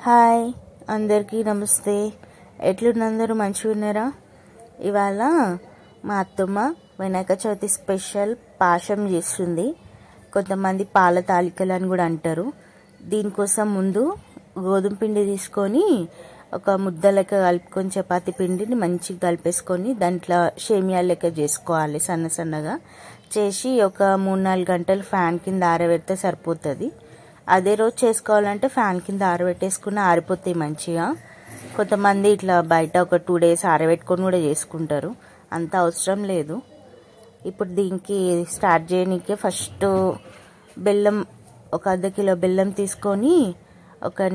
Hi అందరికీ నమస్తే. ఎట్లున్నందరూ మంచిగా ఉన్నారా? ఇవాళ మా అత్తమ్మ వినాయక చవితి స్పెషల్ పాశం చేస్తుంది. కొంతమంది పాల తాలికలు అని కూడా అంటారు. దీనికోసం ముందు గోధుమ పిండి తీసుకొని ఒక ముద్ద లెక్క కలుపుకొని చపాతీ పిండిని మంచిగా కలిపేసుకొని దాంట్లో సేమియా లెక్క చేసుకోవాలి. సన్న సన్నగా చేసి ఒక 3-4 గంటలు ఫ్యాన్ కింద ఆరబెడితే సరిపోతుంది. అదే రోజు చేసుకోవాలంటే ఫ్యాన్ కింద ఆరబెట్టేసుకుని ఆరిపోతాయి మంచిగా. కొంతమంది ఇట్లా బయట ఒక 2 days ఆరబెట్టుకొని కూడా చేసుకుంటారు. అంత అవసరం లేదు. ఇప్పుడు దీనికి స్టార్ట్ చేయడానికి ఫస్ట్ బెల్లం, ఒక ½ కిలో బెల్లం తీసుకొని ఒక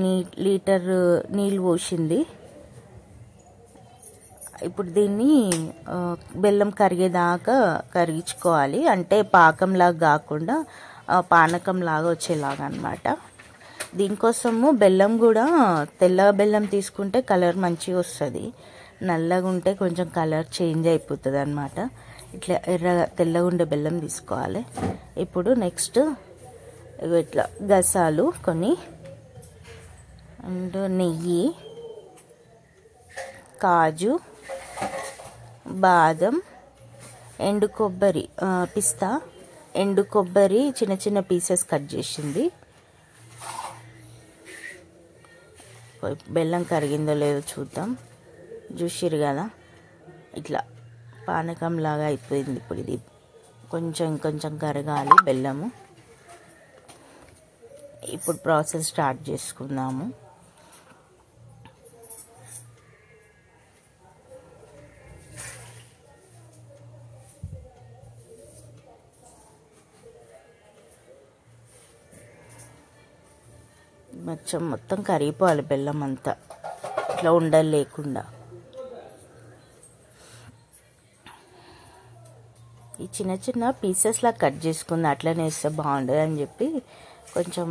లీటర్ నీళ్ళు పోసింది. ఇప్పుడు దీన్ని బెల్లం కరిగేదాకా కరిగించుకోవాలి. అంటే పాకంలాగా కాకుండా పానకంలాగా వచ్చేలాగా అన్నమాట. దీనికోసము బెల్లం కూడా తెల్ల బెల్లం తీసుకుంటే కలర్ మంచిగా వస్తుంది. నల్లగా ఉంటే కొంచెం కలర్ చేంజ్ అయిపోతుంది అన్నమాట. ఇట్లా తెల్లగా ఉండే బెల్లం తీసుకోవాలి. ఇప్పుడు నెక్స్ట్ ఇట్లా గసాలు కొన్ని అండ్ నెయ్యి, కాజు, బాదం, ఎండు కొబ్బరి, పిస్తా, ఎండు కొబ్బరి చిన్న చిన్న పీసెస్ కట్ చేసింది. బెల్లం కరిగిందో లేదో చూద్దాం. చూసిరు కదా, ఇట్లా పానకం లాగా అయిపోయింది. ఇప్పుడు ఇది కొంచెం కొంచెం కరగాలి బెల్లము. ఇప్పుడు ప్రాసెస్ స్టార్ట్ చేసుకుందాము. మొత్తం కరిగిపోవాలి బెల్లం అంతా, ఇట్లా ఉండలు లేకుండా. ఈ చిన్న చిన్న పీసెస్లా కట్ చేసుకుంది. అట్లనే వేస్తే బాగుండదు అని చెప్పి కొంచెం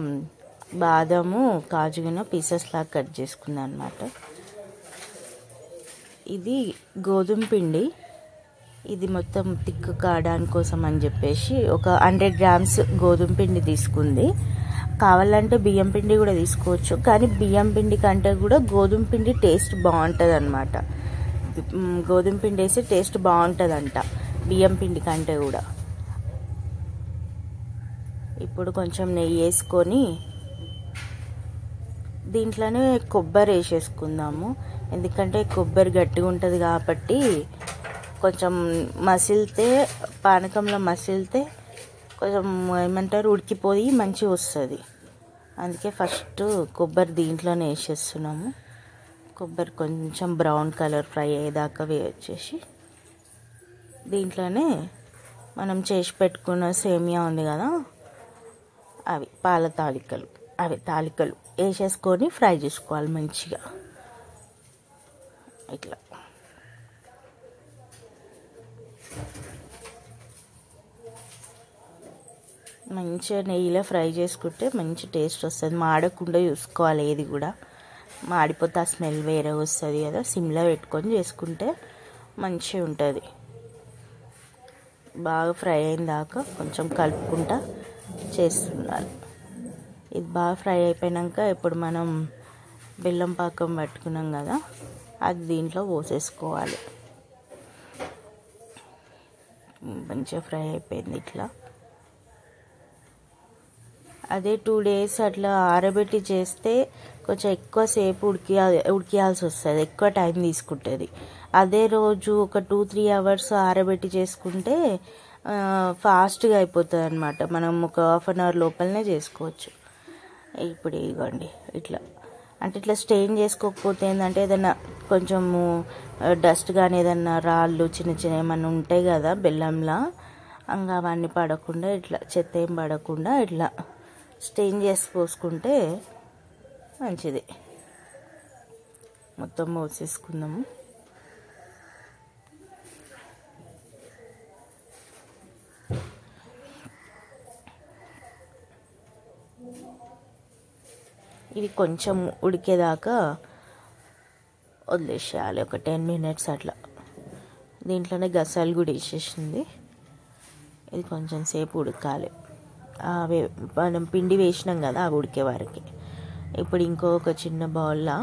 బాదము, కాజుగిన పీసెస్లా కట్ చేసుకుంది అన్నమాట. ఇది గోధుమ పిండి. ఇది మొత్తం తిక్కు కావడానికి కోసం అని చెప్పేసి ఒక 100 grams గోధుమ పిండి తీసుకుంది. కావాలంటే బియ్యం పిండి కూడా తీసుకోవచ్చు, కానీ బియ్యం పిండి కంటే కూడా గోధుమ పిండి టేస్ట్ బాగుంటుంది అన్నమాట. గోధుమ పిండి వేసి టేస్ట్ బాగుంటుందంట బియ్యం పిండి కంటే కూడా. ఇప్పుడు కొంచెం నెయ్యి వేసుకొని దీంట్లోనే కొబ్బరి వేసేసుకుందాము. ఎందుకంటే కొబ్బరి గట్టిగా ఉంటుంది కాబట్టి కొంచెం మసిలితే, పానకంలో మసిలితే కొంచెం ఏమంటారు ఉడికిపోయి మంచిగా వస్తుంది. అందుకే ఫస్ట్ కొబ్బరి దీంట్లోనే వేసేస్తున్నాము. కొబ్బరి కొంచెం బ్రౌన్ కలర్ ఫ్రై అయ్యేదాకా వేసేసి దీంట్లోనే మనం చేసి పెట్టుకున్న సేమియా ఉంది కదా, అవి పాల తాలికలు, తాలికలు వేసేసుకొని ఫ్రై చేసుకోవాలి మంచిగా. ఇట్లా మంచిగా నెయ్యిలో ఫ్రై చేసుకుంటే మంచి టేస్ట్ వస్తుంది. మాడకుండా చూసుకోవాలి. ఏది కూడా మాడిపోతే ఆ స్మెల్ వేరే వస్తుంది కదా. సిమ్లో పెట్టుకొని చేసుకుంటే మంచిగా ఉంటుంది. బాగా ఫ్రై అయిన దాకా కొంచెం కలుపుకుంటా చేస్తున్నారు. ఇది బాగా ఫ్రై అయిపోయాక ఇప్పుడు మనం బెల్లం పాకం పట్టుకున్నాం కదా, అది దీంట్లో పోసేసుకోవాలి. మంచిగా ఫ్రై అయిపోయింది ఇట్లా. అదే 2 days అట్లా ఆరబెట్టి చేస్తే కొంచెం ఎక్కువసేపు ఉడికియాల్సి వస్తుంది, ఎక్కువ టైం తీసుకుంటుంది. అదే రోజు ఒక 2-3 hours ఆరబెట్టి చేసుకుంటే ఫాస్ట్గా అయిపోతుంది అనమాట. మనం ఒక 1/2 hour లోపలనే చేసుకోవచ్చు. ఇప్పుడు ఇవ్వండి ఇట్లా. అంటే ఇట్లా స్టెయిన్ చేసుకోకపోతే ఏంటంటే ఏదైనా కొంచెము డస్ట్ కానీ ఏదన్నా రాళ్ళు చిన్న చిన్న ఏమన్నా ఉంటాయి కదా బెల్లంలా, ఇంకా అవన్నీ పడకుండా ఇట్లా చెత్త ఏం పడకుండా ఇట్లా స్టెయిన్ చేసి పోసుకుంటే మంచిది. మొత్తం పోసేసుకుందాము. ఇది కొంచెం ఉడికేదాకా వదిలేసేయాలి, ఒక 10 minutes అట్లా. దీంట్లోనే గసాలు కూడా వేసేసింది. ఇది కొంచెం సేపు ఉడకాలి. మనం పిండి వేసినాం కదా, అవి ఉడికే వరకు. ఇప్పుడు ఇంకొక చిన్న బౌల్లో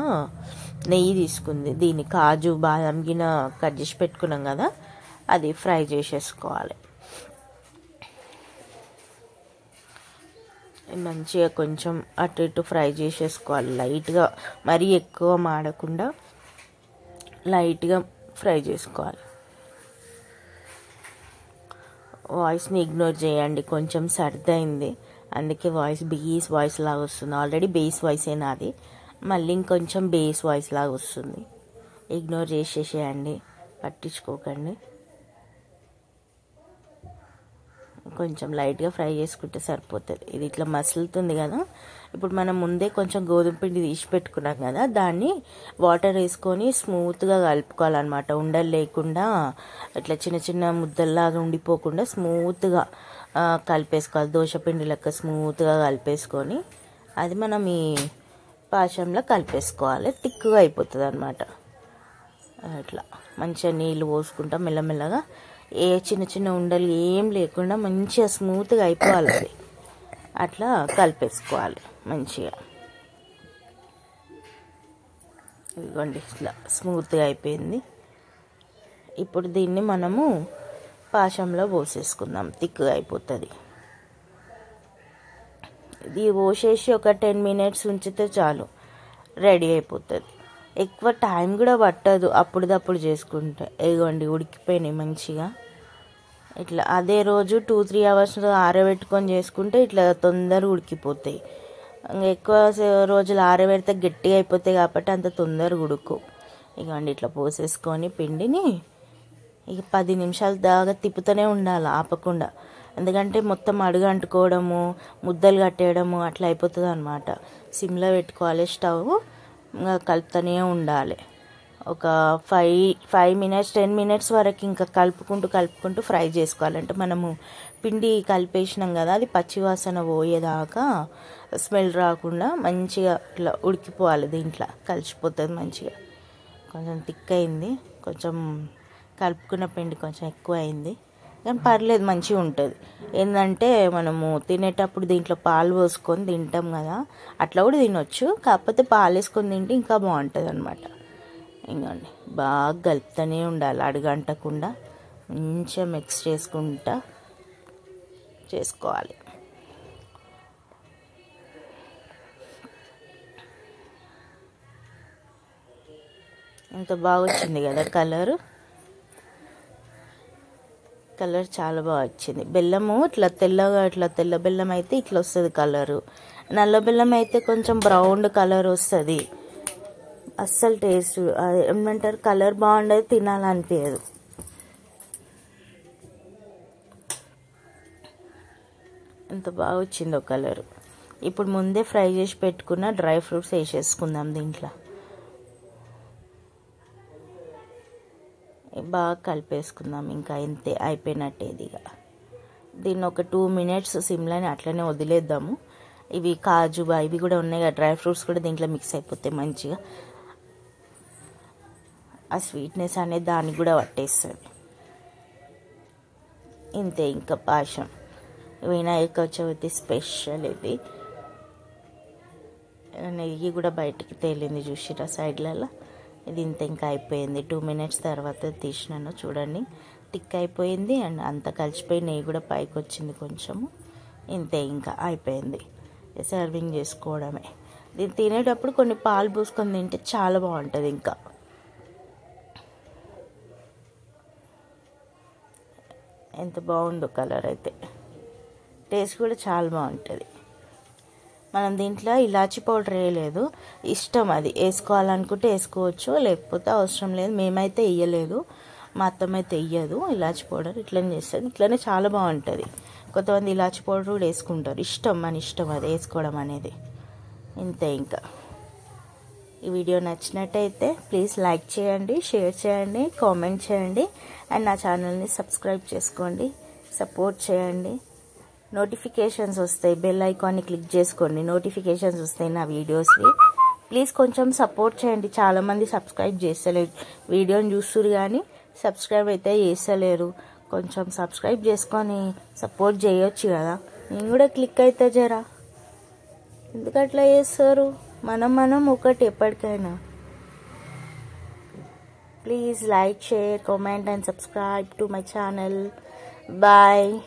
నెయ్యి తీసుకుంది, దీన్ని కాజు బాదం గిన కట్ చేసి పెట్టుకున్నాం కదా, అది ఫ్రై చేసేసుకోవాలి. మంచిగా కొంచెం అటు ఇటు ఫ్రై చేసేసుకోవాలి లైట్గా, మరీ ఎక్కువ మాడకుండా లైట్గా ఫ్రై చేసుకోవాలి. వాయిస్ని ఇగ్నోర్ చేయండి, కొంచెం సర్ది అయింది, అందుకే బేస్ వాయిస్ లాగా వస్తుంది. ఆల్రెడీ బేస్ వాయిసే నాది, మళ్ళీ ఇంకొంచెం బేస్ వాయిస్ లాగా వస్తుంది. ఇగ్నోర్ చేసేసేయండి, పట్టించుకోకండి. కొంచెం లైట్గా ఫ్రై చేసుకుంటే సరిపోతుంది. ఇది ఇట్లా మసులుతుంది కదా. ఇప్పుడు మనం ముందే కొంచెం గోధుమ పిండి తీసి పెట్టుకున్నాం కదా, దాన్ని వాటర్ వేసుకొని స్మూత్గా కలుపుకోవాలన్నమాట. ఉండలు లేకుండా ఇట్లా చిన్న చిన్న ముద్దల్లాగా ఉండిపోకుండా స్మూత్గా కలిపేసుకోవాలి. దోశపిండి లెక్క స్మూత్గా కలిపేసుకొని అది మనం ఈ పాశంలో కలిపేసుకోవాలి. థిక్గా అయిపోతుంది అన్నమాట. అట్లా మంచిగా నీళ్ళు పోసుకుంటా మెల్లమెల్లగా, ఏ చిన్న చిన్న ఉండలు ఏం లేకుండా మంచిగా స్మూత్గా అయిపోవాలి. అది అట్లా కలిపేసుకోవాలి మంచిగా. ఇదిగోండి ఇట్లా స్మూత్గా అయిపోయింది. ఇప్పుడు దీన్ని మనము పాశంలో పోసేసుకుందాం, థిక్గా అయిపోతుంది. ఇది పోసేసి ఒక 10 minutes ఉంచితే చాలు, రెడీ అయిపోతుంది. ఎక్కువ టైం కూడా పట్టదు అప్పుడప్పుడు చేసుకుంటే. ఇదిగోండి ఉడికిపోయినాయి మంచిగా. ఇట్లా అదే రోజు 2-3 hours ఆరబెట్టుకొని చేసుకుంటే ఇట్లా తొందరగా ఉడికిపోతాయి. ఎక్కువ రోజులు ఆరబెడితే గట్టిగా అయిపోతాయి కాబట్టి అంత తొందరగా ఉడుకు. ఇదిగోండి ఇట్లా పోసేసుకొని పిండిని ఇక 10 నిమిషాల దాకా తిప్పుతూనే ఉండాలి ఆపకుండా, ఎందుకంటే మొత్తం అడుగు అంటుకోవడము, ముద్దలు కట్టేయడము అట్లా అయిపోతుంది అన్నమాట. సిమ్లో పెట్టుకోవాలి స్టవ్, ఇంకా కలుపుతూనే ఉండాలి. ఒక 5 minutes 10 minutes వరకు ఇంకా కలుపుకుంటూ ఫ్రై చేసుకోవాలంటే మనము పిండి కలిపేసినాం కదా, అది పచ్చివాసన పోయేదాకా స్మెల్ రాకుండా మంచిగా ఇట్లా ఉడికిపోవాలి. దీంట్లో కలిసిపోతుంది మంచిగా. కొంచెం థిక్ అయింది, కొంచెం కలుపుకున్న పిండి కొంచెం ఎక్కువ అయింది, కానీ పర్లేదు మంచిగా ఉంటుంది. ఏంటంటే మనము తినేటప్పుడు దీంట్లో పాలు పోసుకొని తింటాం కదా, అట్లా కూడా తినొచ్చు. కాకపోతే పాలు వేసుకొని తింటే ఇంకా బాగుంటుంది అనమాట. ఇంకోండి బాగా కలుపుతూనే ఉండాలి, అడుగంటకుండా మంచిగా మిక్స్ చేసుకుంటా చేసుకోవాలి. ఎంత బాగా వచ్చింది కదా కలర్ చాలా బాగా వచ్చింది. బెల్లము ఇట్లా తెల్లగా, ఇట్లా తెల్ల బెల్లం అయితే ఇట్లా వస్తుంది కలరు, నల్ల బెల్లం అయితే కొంచెం బ్రౌన్ కలర్ వస్తుంది. అస్సలు టేస్ట్ ఏమంటారు, కలర్ బాగుండదు, తినాలనిపించదు. ఎంత బాగా వచ్చిందో కలరు. ఇప్పుడు ముందే ఫ్రై చేసి పెట్టుకున్న డ్రై ఫ్రూట్స్ వేసేసుకుందాం దీంట్లో. బాగా కలిపేసుకుందాం, ఇంకా ఇంతే అయిపోయినట్టే ఇదిగా. దీన్ని ఒక 2 minutes సిమ్లోనే అట్లనే వదిలేద్దాము. ఇవి కాజు ఇవి కూడా ఉన్నాయి కదా, డ్రై ఫ్రూట్స్ కూడా దీంట్లో మిక్స్ అయిపోతాయి మంచిగా. ఆ స్వీట్నెస్ అనేది దానికి కూడా పట్టేస్తుంది. ఇంతే ఇంకా పాశం వినాయక చవితి స్పెషల్ ఇది. నెయ్యి కూడా బయటికి తేలింది చూసిరా సైడ్లలో. ఇది ఇంత ఇంకా అయిపోయింది. 2 minutes తర్వాత తీసినాను చూడండి, టిక్ అయిపోయింది అండ్ అంత కలిసిపోయి నెయ్యి కూడా పైకి వచ్చింది కొంచెము. ఇంతే ఇంకా అయిపోయింది, సర్వింగ్ చేసుకోవడమే. దీన్ని తినేటప్పుడు కొన్ని పాలు పోసుకొని తింటే చాలా బాగుంటుంది. ఇంకా ఎంత బాగుందో కలర్ అయితే, టేస్ట్ కూడా చాలా బాగుంటుంది. మనం దీంట్లో ఇలాచీ పౌడర్ వేయలేదు, ఇష్టం, అది వేసుకోవాలనుకుంటే వేసుకోవచ్చు, లేకపోతే అవసరం లేదు. మేమైతే వేయలేదు, మా అత్తమ్మ అయితే వేయదు ఇలాచీ పౌడర్, ఇట్లనే చేస్తుంది. ఇట్లనే చాలా బాగుంటుంది. కొంతమంది ఇలాచీ పౌడర్ కూడా వేసుకుంటారు, ఇష్టం, మన ఇష్టం అది వేసుకోవడం అనేది. ఇంతే ఇంకా. ఈ వీడియో నచ్చినట్టయితే ప్లీజ్ లైక్ చేయండి, షేర్ చేయండి, కామెంట్ చేయండి అండ్ నా ఛానల్ని సబ్స్క్రైబ్ చేసుకోండి, సపోర్ట్ చేయండి. నోటిఫికేషన్స్ వస్తాయి, బెల్ ఐకాన్ని క్లిక్ చేసుకోండి, నోటిఫికేషన్స్ వస్తాయి నా వీడియోస్వి. ప్లీజ్ కొంచెం సపోర్ట్ చేయండి. చాలామంది సబ్స్క్రైబ్ చేస్తలేరు, వీడియోని చూస్తున్నారు కానీ సబ్స్క్రైబ్ అయితే చేస్తలేరు. కొంచెం సబ్స్క్రైబ్ చేసుకొని సపోర్ట్ చేయొచ్చు కదా, నేను కూడా క్లిక్ అయితే జరా. ఎందుకు అట్లా చేస్తారు? మనం ఒకటి ఎప్పటికైనా. Please like, share, comment and subscribe to my channel. Bye.